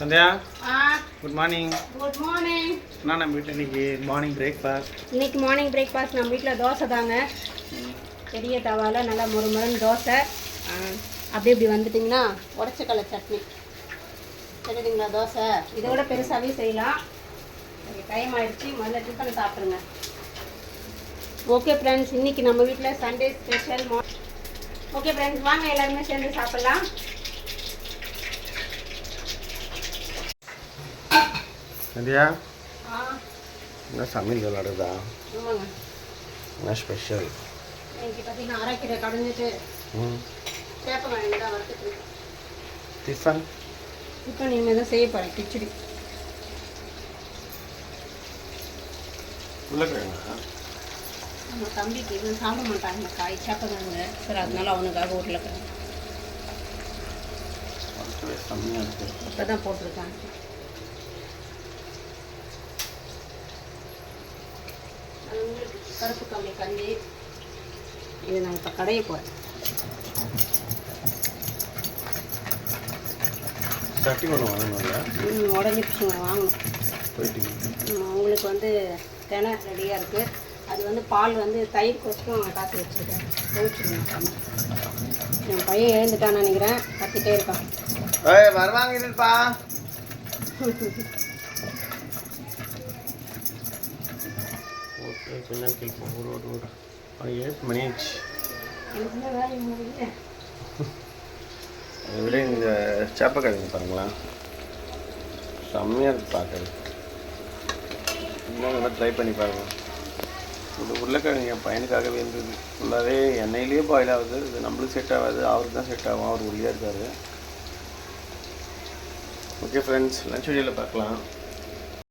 Sandhya good morning. Good morning. நான் நம்ம வீட்டில் இன்னைக்கு மார்னிங் பிரேக்ஃபாஸ்ட். இன்னைக்கு மார்னிங் பிரேக்ஃபாஸ்ட் நம்ம வீட்டில் தோசை தாங்க. பெரிய தவாவில் நல்லா முறுமுறுன்னு தோசை. அப்படி இப்படி வந்துட்டிங்கன்னா உடச்சக்கடலை சட்னி தெரியுதுங்களா தோசை. இதை விட பெருசாகவே செய்யலாம். டைம் ஆகிடுச்சு, முதல்ல டிஃபன் சாப்பிடுங்க. ஓகே ஃப்ரெண்ட்ஸ், இன்றைக்கி நம்ம வீட்டில் சண்டே ஸ்பெஷல். ஓகே ஃப்ரெண்ட்ஸ், வாங்க எல்லாருமே சேர்ந்து சாப்பிட்லாம். சந்தியா என்ன சமையல் விளாடுதா? ஆமாங்க. என்ன ஸ்பெஷல்? இன்னைக்கு பார்த்தீங்கன்னா அரைக்கீரை கடைஞ்சிட்டு சேப்பங்கிழங்கு தான் வறுத்துட்டு டிஃபன் டிஃபன் இனிமேல் தான் செய்ய போகிறேன். கிச்சடி. உருளைக்கிழங்கா? நம்ம தம்பிக்கு இது சாப்பிட மாட்டாங்க காய் சேப்பங்கிழங்கு. சரி, அதனால அவனுக்காக உருளைக்கிழங்கு செம்மையாக இருக்குது. இப்போ தான் போட்டிருக்காங்க. கருப்பு கம்பி கஞ்சி. இது நான் இப்போ கடைய போகிறேன். சட்டி ஒன்று வாங்கணும்ல? உடஞ்சிடுச்சுங்க, வாங்கணும். போயிட்டீங்க. அவங்களுக்கு வந்து தினை ரெடியாக இருக்குது. அது வந்து பால் வந்து தயிர் கொஸ்டும் காசு வச்சுருக்கேன். போயிடுச்சுருங்க. என் பையன் எழுந்துட்டான்னு நினைக்கிறேன், கத்திட்டே இருக்கான். வருவாங்க இருப்பா. ஓகே, கொஞ்சம் கேட்போம். ஒரு 8 மணி ஆச்சு. அதை விட இந்த சேப்பக்கிழங்கு பாருங்களேன், செம்மையாக இருக்குது பார்க்குறது. இன்னும் நல்லா ட்ரை பண்ணி பாருங்கள். இந்த உருளைக்கிழங்கு என் பையனுக்காகவே இருந்தது. ஃபுல்லாகவே எண்ணெயிலேயே பாயில் ஆகுது. இது நம்மளுக்கு செட் ஆகாது, அவருக்கு தான் செட் ஆகும். அவர் ஒல்லியாக இருக்கார். ஓகே ஃப்ரெண்ட்ஸ், லன்ச் வீடியோவில் பார்க்கலாம்.